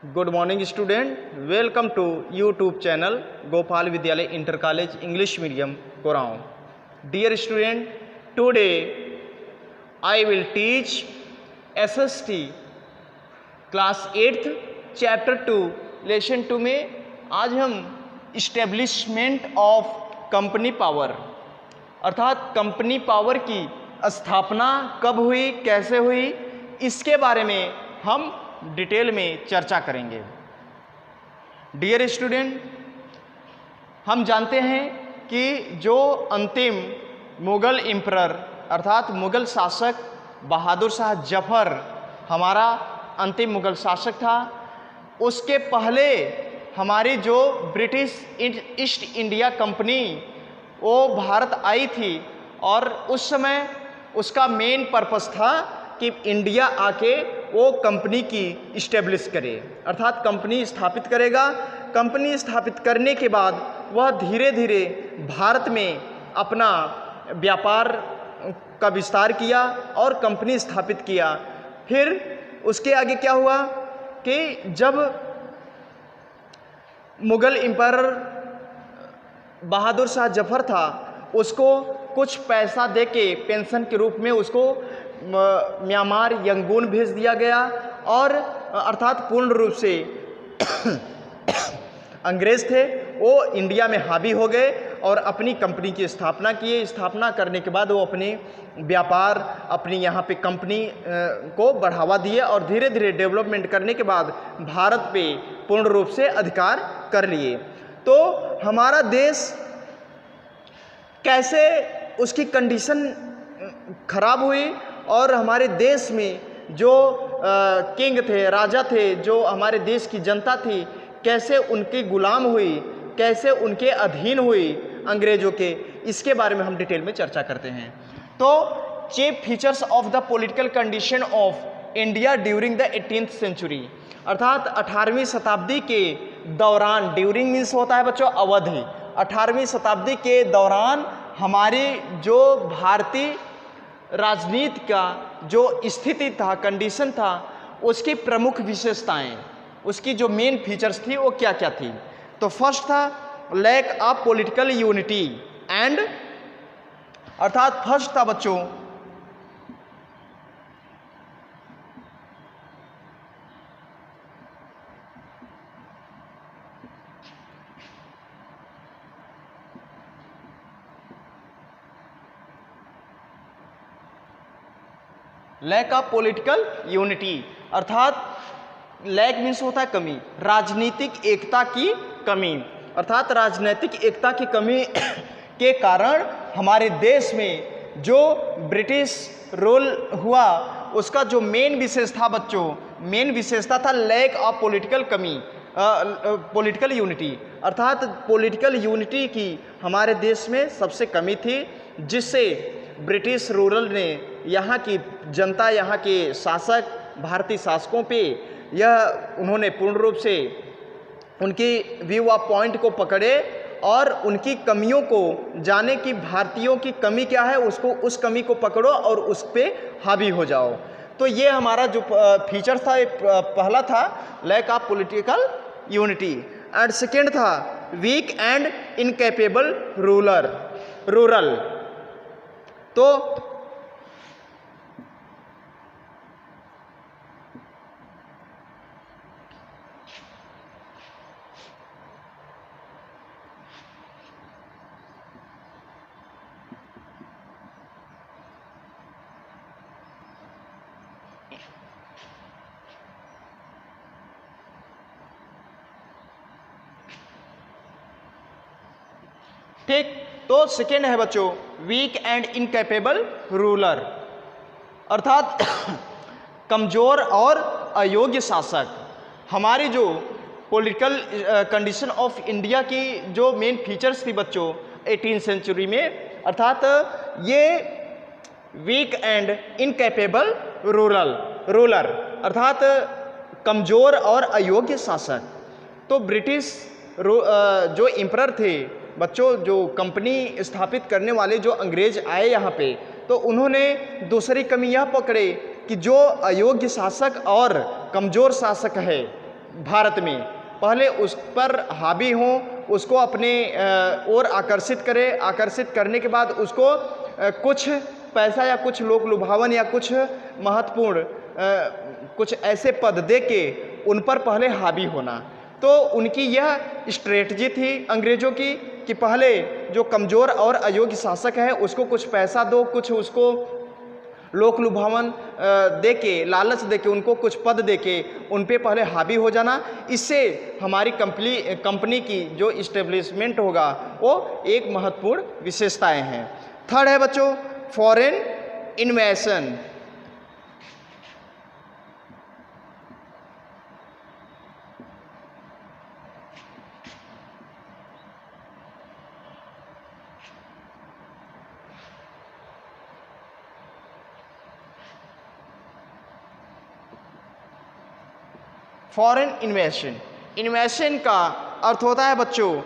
Good morning student, welcome to YouTube channel Gopal Vidyalay Inter College English Medium Goraon. Dear student, today I will teach SST class 8th chapter 2 lesson 2 में आज हम establishment of company power अर्थात company power की स्थापना कब हुई, कैसे हुई, इसके बारे में हम डिटेल में चर्चा करेंगे। डियर स्टूडेंट, हम जानते हैं कि जो अंतिम मुग़ल एम्परर अर्थात मुग़ल शासक बहादुर शाह जफ़र हमारा अंतिम मुग़ल शासक था, उसके पहले हमारी जो ब्रिटिश ईस्ट इंडिया कंपनी वो भारत आई थी और उस समय उसका मेन पर्पस था कि इंडिया आके वो कंपनी की इस्टेब्लिश करे अर्थात कंपनी स्थापित करेगा। कंपनी स्थापित करने के बाद वह धीरे धीरे भारत में अपना व्यापार का विस्तार किया और कंपनी स्थापित किया। फिर उसके आगे क्या हुआ कि जब मुग़ल एम्परर बहादुर शाह जफ़र था, उसको कुछ पैसा देके पेंशन के रूप में उसको म्यांमार यंगून भेज दिया गया और अर्थात पूर्ण रूप से अंग्रेज़ थे वो इंडिया में हावी हो गए और अपनी कंपनी की स्थापना किए। स्थापना करने के बाद वो अपने व्यापार अपनी यहाँ पे कंपनी को बढ़ावा दिए और धीरे धीरे डेवलपमेंट करने के बाद भारत पे पूर्ण रूप से अधिकार कर लिए। तो हमारा देश कैसे उसकी कंडीशन खराब हुई और हमारे देश में जो किंग थे, राजा थे, जो हमारे देश की जनता थी, कैसे उनकी गुलाम हुई, कैसे उनके अधीन हुई अंग्रेज़ों के, इसके बारे में हम डिटेल में चर्चा करते हैं। तो chief features of the political condition of India during the 18th century अर्थात 18वीं शताब्दी के दौरान, ड्यूरिंग मीन्स होता है बच्चों अवधि, 18वीं शताब्दी के दौरान हमारी जो भारतीय राजनीति का जो स्थिति था, कंडीशन था, उसकी प्रमुख विशेषताएं, उसकी जो मेन फीचर्स थी वो क्या क्या थी। तो फर्स्ट था lack of political unity and अर्थात फर्स्ट था बच्चों लैक ऑफ पॉलिटिकल यूनिटी अर्थात लैक मीन्स होता है कमी, राजनीतिक एकता की कमी अर्थात राजनीतिक एकता की कमी के कारण हमारे देश में जो ब्रिटिश रूल हुआ उसका जो मेन विशेषता बच्चों, मेन विशेषता था लैक ऑफ पॉलिटिकल यूनिटी अर्थात पॉलिटिकल यूनिटी की हमारे देश में सबसे कमी थी, जिससे ब्रिटिश रूरल ने यहाँ की जनता, यहाँ के शासक, भारतीय शासकों पे यह उन्होंने पूर्ण रूप से उनकी व्यू ऑफ पॉइंट को पकड़े और उनकी कमियों को जाने कि भारतीयों की कमी क्या है, उसको उस कमी को पकड़ो और उस पर हावी हो जाओ। तो ये हमारा जो फीचर था, पहला था lack of political unity and second था वीक एंड इनकैपेबल रूरल। तो ठीक, तो सेकेंड है बच्चों वीक एंड इनकैपेबल रूलर अर्थात कमज़ोर और अयोग्य शासक। हमारी जो पॉलिटिकल कंडीशन ऑफ इंडिया की जो मेन फीचर्स थी बच्चों 18th सेंचुरी में अर्थात ये वीक एंड इनकैपेबल रूलर अर्थात कमज़ोर और अयोग्य शासक। तो ब्रिटिश जो एम्परर थे बच्चों, जो कंपनी स्थापित करने वाले जो अंग्रेज आए यहाँ पे, तो उन्होंने दूसरी कमी यह पकड़े कि जो अयोग्य शासक और कमज़ोर शासक है भारत में, पहले उस पर हावी हों, उसको अपने ओर आकर्षित करें, आकर्षित करने के बाद उसको कुछ पैसा या कुछ लोक लुभावन या कुछ महत्वपूर्ण कुछ ऐसे पद दे के उन पर पहले हावी होना। तो उनकी यह स्ट्रेटजी थी अंग्रेज़ों की कि पहले जो कमज़ोर और अयोग्य शासक है उसको कुछ पैसा दो, कुछ उसको लोक लुभावन दे के, लालच दे के, उनको कुछ पद दे के उन पे पहले हावी हो जाना। इससे हमारी कंपनी की जो इस्टेब्लिशमेंट होगा वो एक महत्वपूर्ण विशेषताएं हैं। थर्ड है बच्चों फॉरेन इन्वेशन। फॉरेन इन्वेशन, इन्वेशन का अर्थ होता है बच्चों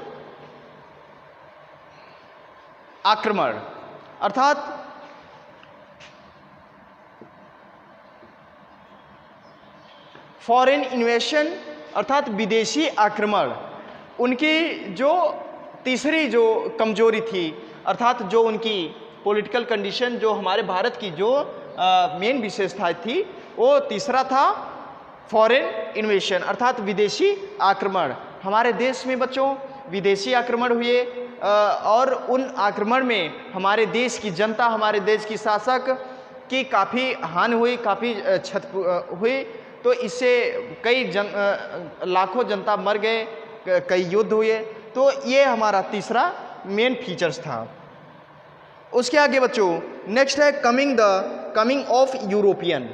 आक्रमण, अर्थात फॉरेन इन्वेशन अर्थात विदेशी आक्रमण। उनकी जो तीसरी जो कमजोरी थी, अर्थात जो उनकी पॉलिटिकल कंडीशन, जो हमारे भारत की जो मेन विशेषता थी, वो तीसरा था फॉरेन इन्वेशन अर्थात विदेशी आक्रमण। हमारे देश में बच्चों विदेशी आक्रमण हुए और उन आक्रमण में हमारे देश की जनता, हमारे देश की शासक की काफ़ी हानि हुई, काफ़ी क्षति हुई। तो इससे कई लाखों जनता मर गए, कई युद्ध हुए। तो ये हमारा तीसरा मेन फीचर्स था। उसके आगे बच्चों नेक्स्ट है coming of European.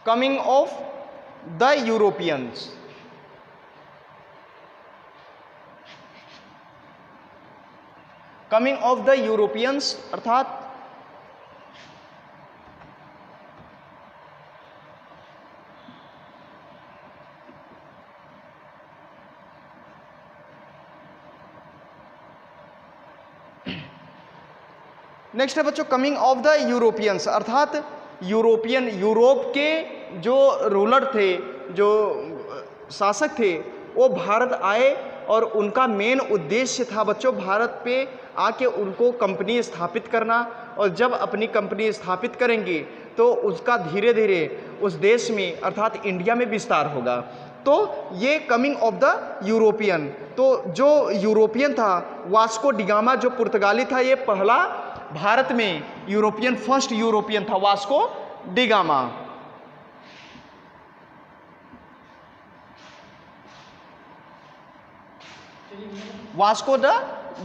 Coming of the Europeans, coming of the Europeans अर्थात नेक्स्ट है बच्चों कमिंग ऑफ द यूरोपियंस अर्थात यूरोपियन, यूरोप के जो रूलर थे, जो शासक थे, वो भारत आए और उनका मेन उद्देश्य था बच्चों भारत पे आके उनको कंपनी स्थापित करना। और जब अपनी कंपनी स्थापित करेंगे तो उसका धीरे धीरे उस देश में अर्थात इंडिया में विस्तार होगा। तो ये कमिंग ऑफ द यूरोपियन, तो जो यूरोपियन था वास्को डिगामा जो पुर्तगाली था, ये पहला भारत में यूरोपियन, फर्स्ट यूरोपियन था Vasco da Gama. Vasco the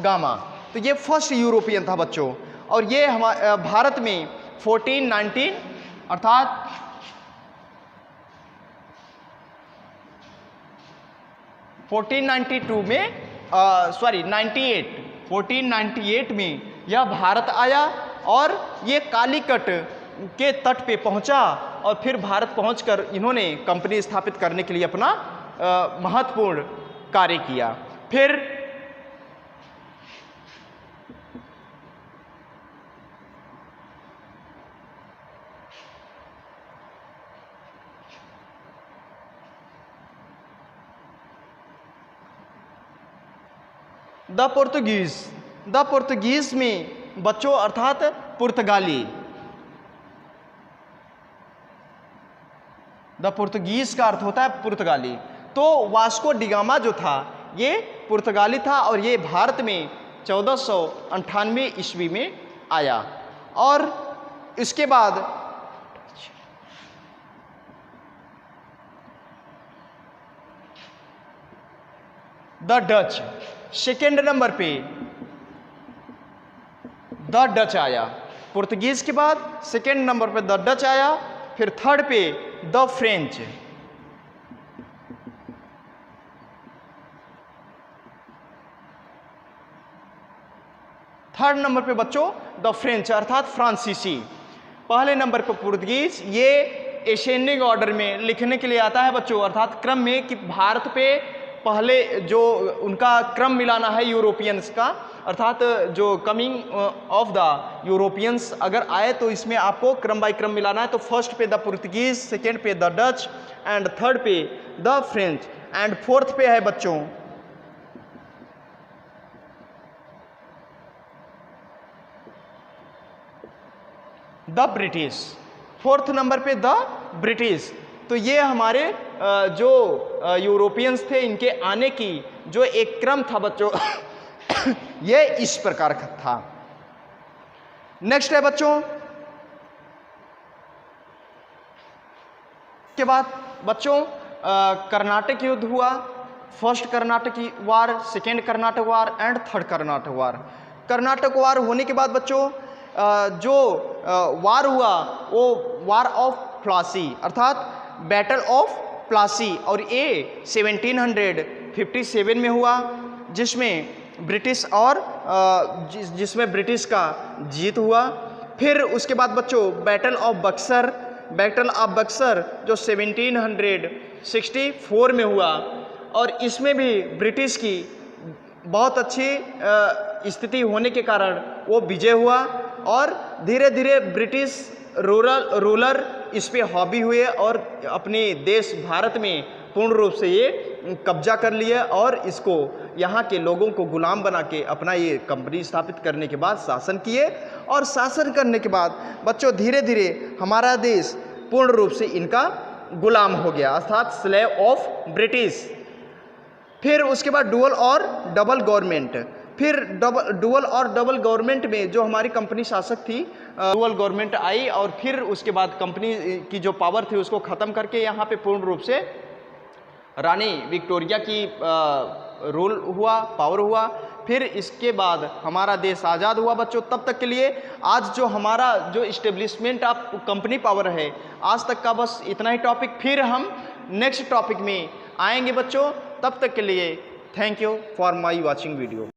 gamma, तो ये फर्स्ट यूरोपियन था बच्चों। और ये हमारे भारत में 1419 अर्थात 1492 में 1498 में यह भारत आया और ये कालीकट के तट पे पहुंचा और फिर भारत पहुंचकर इन्होंने कंपनी स्थापित करने के लिए अपना महत्वपूर्ण कार्य किया। फिर द पुर्तगीज में बच्चों अर्थात पुर्तगाली, द पुर्तगीज का अर्थ होता है पुर्तगाली। तो वास्को डिगामा जो था ये पुर्तगाली था और ये भारत में 1498 ईस्वी में आया। और इसके बाद द डच सेकेंड नंबर पे द डच आया, पुर्तगीज़ के बाद सेकेंड नंबर पे द डच आया, फिर थर्ड पे द फ्रेंच। थर्ड नंबर पे बच्चों द फ्रेंच अर्थात फ्रांसीसी। पहले नंबर पे पुर्तगीज, ये एसेंडिंग ऑर्डर में लिखने के लिए आता है बच्चों, अर्थात क्रम में कि भारत पे पहले जो उनका क्रम मिलाना है यूरोपियंस का, अर्थात जो कमिंग ऑफ द यूरोपियंस अगर आए तो इसमें आपको क्रम बाय क्रम मिलाना है। तो फर्स्ट पे द पुर्तगीज, सेकेंड पे द डच एंड थर्ड पे द फ्रेंच एंड फोर्थ पे है बच्चों द ब्रिटिश। फोर्थ नंबर पे द ब्रिटिश। तो ये हमारे जो यूरोपियंस थे इनके आने की जो एक क्रम था बच्चों ये इस प्रकार का था। नेक्स्ट है बच्चों, के बाद बच्चों कर्नाटक युद्ध हुआ, first Karnataka war, second Karnataka war and third Karnataka war. Karnataka war होने के बाद बच्चों जो वार हुआ वो वार ऑफ प्लासी अर्थात बैटल ऑफ प्लासी, और ये 1757 में हुआ, जिसमें ब्रिटिश और जिसमें ब्रिटिश का जीत हुआ। फिर उसके बाद बच्चों battle of Buxar, battle of Buxar जो 1764 में हुआ, और इसमें भी ब्रिटिश की बहुत अच्छी स्थिति होने के कारण वो विजय हुआ, और धीरे धीरे ब्रिटिश रूलर इस पे हावी हुए और अपने देश भारत में पूर्ण रूप से ये कब्जा कर लिए, और इसको यहाँ के लोगों को गुलाम बना के अपना ये कंपनी स्थापित करने के बाद शासन किए। और शासन करने के बाद बच्चों धीरे धीरे हमारा देश पूर्ण रूप से इनका गुलाम हो गया, अर्थात स्लेव ऑफ ब्रिटिश। फिर उसके बाद डुअल और डबल गवर्नमेंट, फिर डुअल और डबल गवर्नमेंट में जो हमारी कंपनी शासक थी, डुअल गवर्नमेंट आई, और फिर उसके बाद कंपनी की जो पावर थी उसको ख़त्म करके यहाँ पे पूर्ण रूप से रानी विक्टोरिया की रूल हुआ, पावर हुआ। फिर इसके बाद हमारा देश आज़ाद हुआ बच्चों। तब तक के लिए आज जो हमारा जो इस्टेब्लिशमेंट ऑफ कंपनी पावर है, आज तक का बस इतना ही टॉपिक। फिर हम नेक्स्ट टॉपिक में आएंगे बच्चों। तब तक के लिए thank you for my watching video.